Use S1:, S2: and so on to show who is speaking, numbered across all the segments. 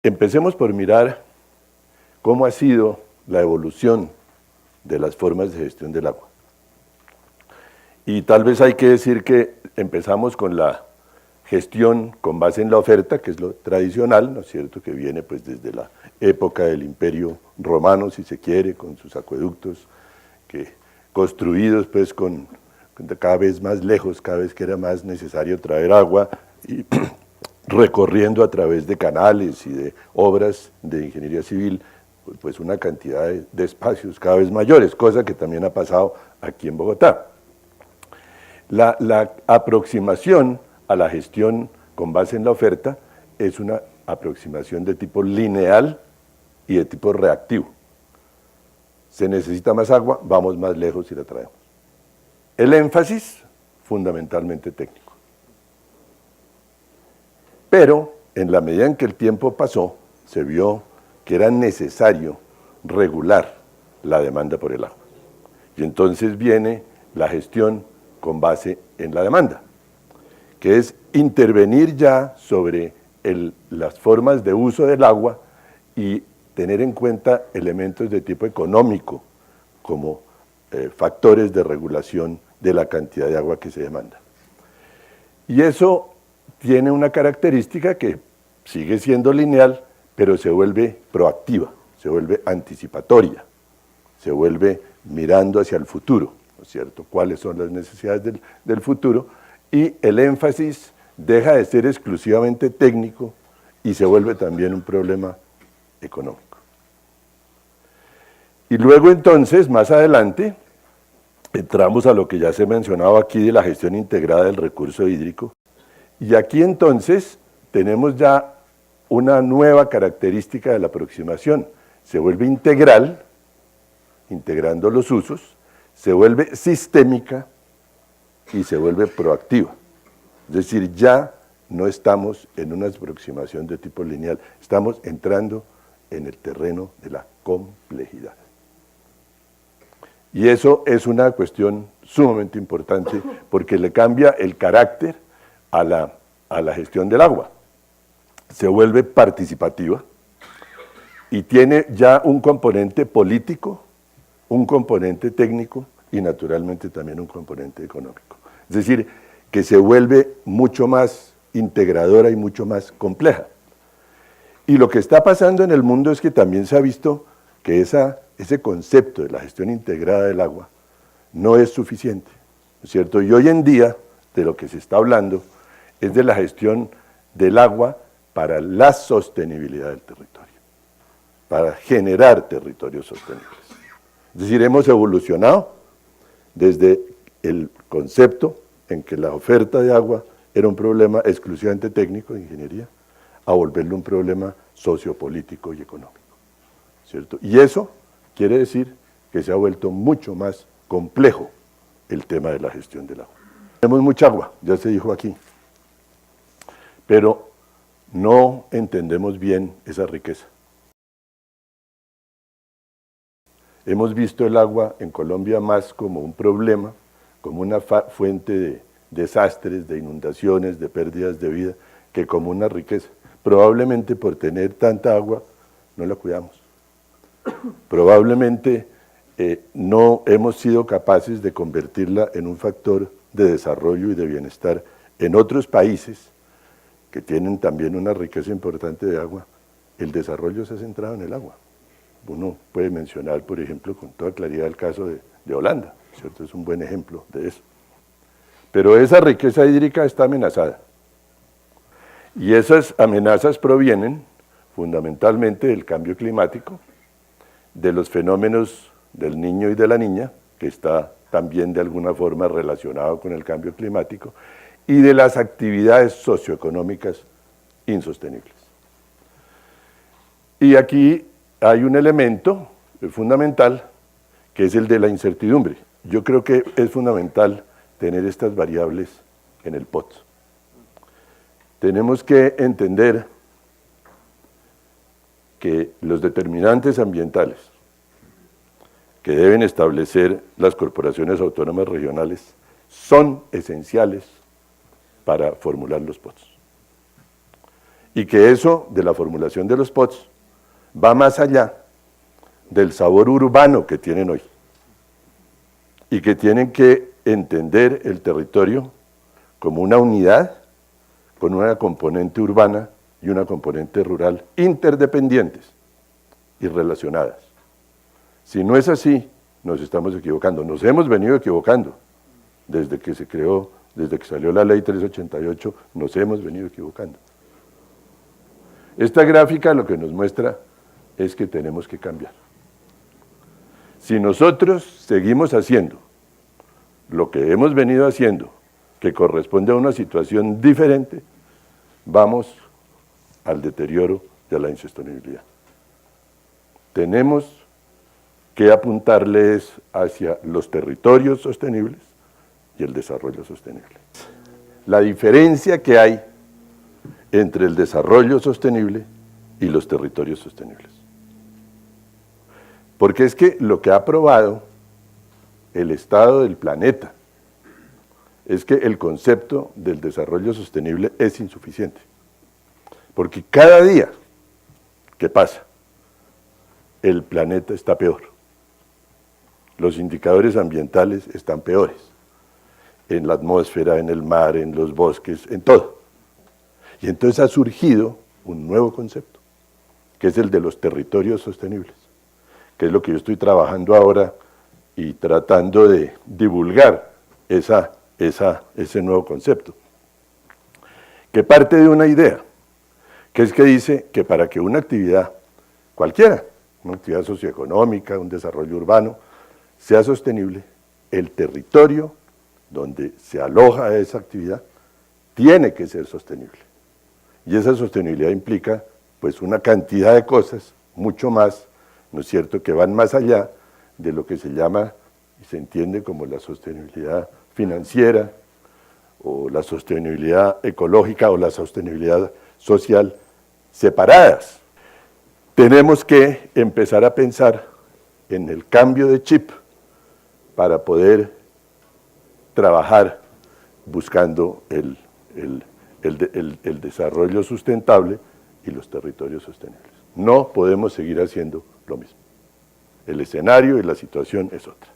S1: Empecemos por mirar cómo ha sido la evolución de las formas de gestión del agua. Y tal vez hay que decir que empezamos con la gestión con base en la oferta, que es lo tradicional, ¿no es cierto?, que viene pues desde la época del Imperio Romano, si se quiere, con sus acueductos, que construidos pues con cada vez más lejos, cada vez que era más necesario traer agua, y recorriendo a través de canales y de obras de ingeniería civil, pues una cantidad de espacios cada vez mayores, cosa que también ha pasado aquí en Bogotá. La aproximación a la gestión con base en la oferta es una aproximación de tipo lineal y de tipo reactivo. Se necesita más agua, vamos más lejos y la traemos. El énfasis, fundamentalmente técnico. Pero, en la medida en que el tiempo pasó, se vio que era necesario regular la demanda por el agua. Y entonces viene la gestión con base en la demanda, que es intervenir ya sobre las formas de uso del agua y tener en cuenta elementos de tipo económico como factores de regulación de la cantidad de agua que se demanda. Y eso tiene una característica que sigue siendo lineal, pero se vuelve proactiva, se vuelve anticipatoria, se vuelve mirando hacia el futuro, ¿no es cierto?, cuáles son las necesidades del futuro, y el énfasis deja de ser exclusivamente técnico y se vuelve también un problema económico. Y luego entonces, más adelante, entramos a lo que ya se mencionaba aquí de la gestión integrada del recurso hídrico, y aquí entonces tenemos ya una nueva característica de la aproximación, se vuelve integral, integrando los usos, se vuelve sistémica y se vuelve proactiva. Es decir, ya no estamos en una aproximación de tipo lineal, estamos entrando en el terreno de la complejidad. Y eso es una cuestión sumamente importante porque le cambia el carácter a la gestión del agua. Se vuelve participativa y tiene ya un componente político, un componente técnico y naturalmente también un componente económico. Es decir, que se vuelve mucho más integradora y mucho más compleja. Y lo que está pasando en el mundo es que también se ha visto que ese concepto de la gestión integrada del agua no es suficiente, ¿no es cierto? Y hoy en día de lo que se está hablando es de la gestión del agua para la sostenibilidad del territorio, para generar territorios sostenibles. Es decir, hemos evolucionado desde el concepto en que la oferta de agua era un problema exclusivamente técnico de ingeniería, a volverlo un problema sociopolítico y económico, ¿cierto? Y eso quiere decir que se ha vuelto mucho más complejo el tema de la gestión del agua. Tenemos mucha agua, ya se dijo aquí, pero no entendemos bien esa riqueza. Hemos visto el agua en Colombia más como un problema, como una fuente de desastres, de inundaciones, de pérdidas de vida, que como una riqueza. Probablemente por tener tanta agua no la cuidamos. Probablemente no hemos sido capaces de convertirla en un factor de desarrollo y de bienestar en otros países que tienen también una riqueza importante de agua. El desarrollo se ha centrado en el agua. Uno puede mencionar, por ejemplo, con toda claridad el caso de Holanda, ¿cierto? Es un buen ejemplo de eso. Pero esa riqueza hídrica está amenazada. Y esas amenazas provienen fundamentalmente del cambio climático, de los fenómenos del niño y de la niña, que está también de alguna forma relacionado con el cambio climático, y de las actividades socioeconómicas insostenibles. Y aquí hay un elemento fundamental, que es el de la incertidumbre. Yo creo que es fundamental tener estas variables en el pot. Tenemos que entender que los determinantes ambientales que deben establecer las corporaciones autónomas regionales son esenciales para formular los POTS. y que eso de la formulación de los POTS va más allá del sabor urbano que tienen hoy y que tienen que entender el territorio como una unidad con una componente urbana y una componente rural interdependientes y relacionadas. Si no es así, nos estamos equivocando, nos hemos venido equivocando desde que se creó, desde que salió la ley 388, nos hemos venido equivocando. Esta gráfica lo que nos muestra es que tenemos que cambiar. Si nosotros seguimos haciendo lo que hemos venido haciendo, que corresponde a una situación diferente, vamos al deterioro y a la insostenibilidad. Tenemos que apuntarles hacia los territorios sostenibles y el desarrollo sostenible. La diferencia que hay entre el desarrollo sostenible y los territorios sostenibles. Porque es que lo que ha probado el estado del planeta es que el concepto del desarrollo sostenible es insuficiente. Porque cada día que pasa, el planeta está peor. Los indicadores ambientales están peores. En la atmósfera, en el mar, en los bosques, en todo. Y entonces ha surgido un nuevo concepto, que es el de los territorios sostenibles, que es lo que yo estoy trabajando ahora y tratando de divulgar ese nuevo concepto, que parte de una idea, que es que dice que para que una actividad cualquiera, una actividad socioeconómica, un desarrollo urbano, sea sostenible, el territorio donde se aloja esa actividad tiene que ser sostenible. Y esa sostenibilidad implica pues una cantidad de cosas, mucho más, ¿no es cierto?, que van más allá de lo que se llama y se entiende como la sostenibilidad financiera, o la sostenibilidad ecológica, o la sostenibilidad social, separadas. Tenemos que empezar a pensar en el cambio de chip para poder trabajar buscando el desarrollo sustentable y los territorios sostenibles. No podemos seguir haciendo lo mismo. El escenario y la situación es otra.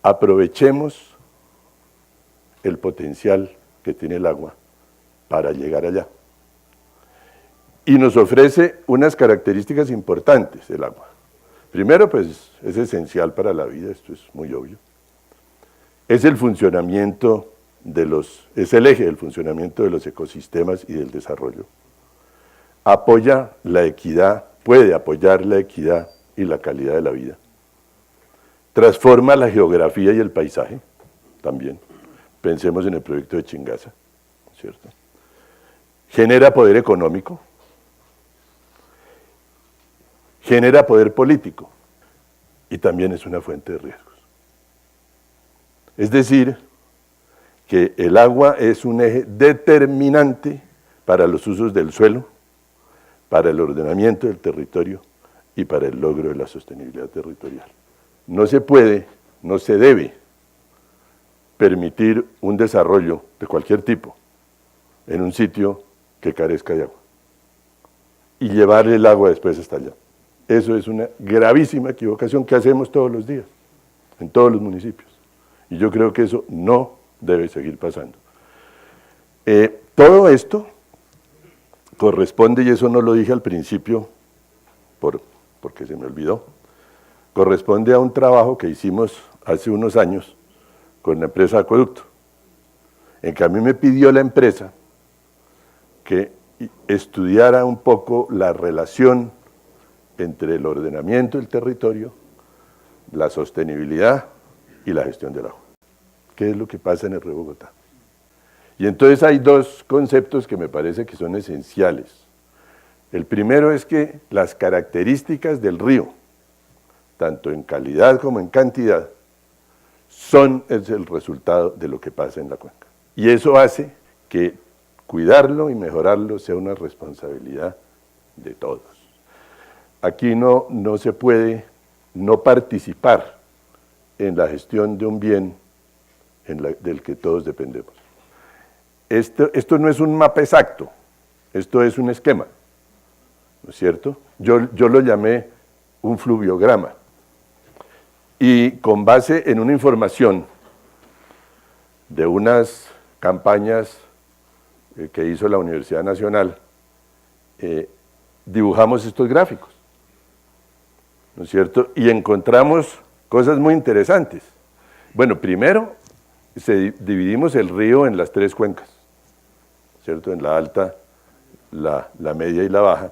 S1: Aprovechemos el potencial que tiene el agua para llegar allá. Y nos ofrece unas características importantes el agua. Primero, pues, es esencial para la vida, esto es muy obvio. Es el funcionamiento es el eje del funcionamiento de los ecosistemas y del desarrollo. Apoya la equidad, puede apoyar la equidad y la calidad de la vida. Transforma la geografía y el paisaje, también. Pensemos en el proyecto de Chingaza, ¿cierto? Genera poder económico, genera poder político y también es una fuente de riesgos. Es decir, que el agua es un eje determinante para los usos del suelo, para el ordenamiento del territorio y para el logro de la sostenibilidad territorial. No se puede, no se debe permitir un desarrollo de cualquier tipo en un sitio que carezca de agua y llevarle el agua después hasta allá. Eso es una gravísima equivocación que hacemos todos los días, en todos los municipios. Y yo creo que eso no debe seguir pasando. Todo esto corresponde, y eso no lo dije al principio porque se me olvidó, corresponde a un trabajo que hicimos hace unos años con la empresa Acueducto, en que a mí me pidió la empresa que estudiara un poco la relación entre el ordenamiento del territorio, la sostenibilidad y la gestión del agua. ¿Qué es lo que pasa en el río Bogotá? Y entonces hay dos conceptos que me parece que son esenciales. El primero es que las características del río, tanto en calidad como en cantidad, es el resultado de lo que pasa en la cuenca. Y eso hace que cuidarlo y mejorarlo sea una responsabilidad de todos. Aquí no se puede no participar en la gestión de un bien del que todos dependemos. Esto no es un mapa exacto, Esto es un esquema, ¿no es cierto? Yo lo llamé un fluviograma. Y con base en una información de unas campañas que hizo la Universidad Nacional, dibujamos estos gráficos, ¿no es cierto? Y encontramos cosas muy interesantes. Bueno, primero dividimos el río en las tres cuencas, ¿cierto? En la alta, la media y la baja.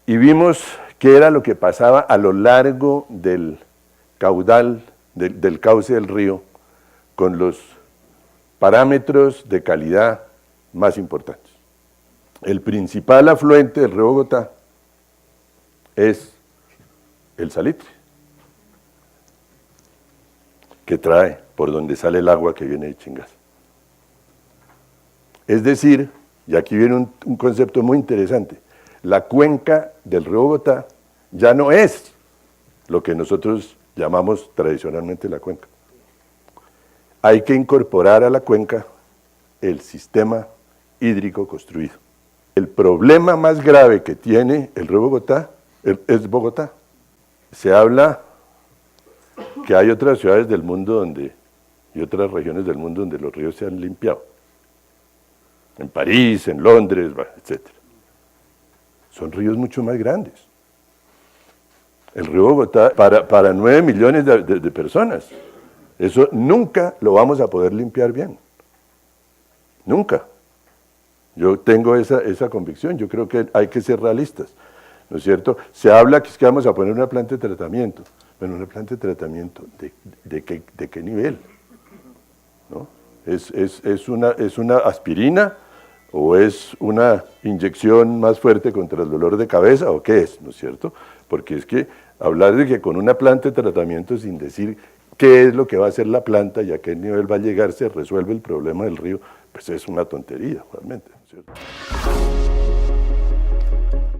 S1: Y vimos qué era lo que pasaba a lo largo del caudal, del cauce del río, con los parámetros de calidad más importantes. El principal afluente del río Bogotá es el salitre, que trae por donde sale el agua que viene de Chingaza. Es decir, y aquí viene un concepto muy interesante, la cuenca del río Bogotá ya no es lo que nosotros llamamos tradicionalmente la cuenca. Hay que incorporar a la cuenca el sistema hídrico construido. El problema más grave que tiene el río Bogotá es Bogotá. Se habla que hay otras ciudades del mundo y otras regiones del mundo donde los ríos se han limpiado. En París, en Londres, etc. Son ríos mucho más grandes. El río Bogotá, para 9 millones de personas, eso nunca lo vamos a poder limpiar bien. Nunca. Yo tengo esa convicción, yo creo que hay que ser realistas, ¿no es cierto? Se habla que es que vamos a poner una planta de tratamiento. Bueno, una planta de tratamiento, ¿de qué nivel? ¿No? ¿Es una aspirina o es una inyección más fuerte contra el dolor de cabeza o qué es? ¿No es cierto? Porque es que hablar de que con una planta de tratamiento sin decir qué es lo que va a hacer la planta y a qué nivel va a llegar se resuelve el problema del río, pues es una tontería realmente, ¿no es cierto?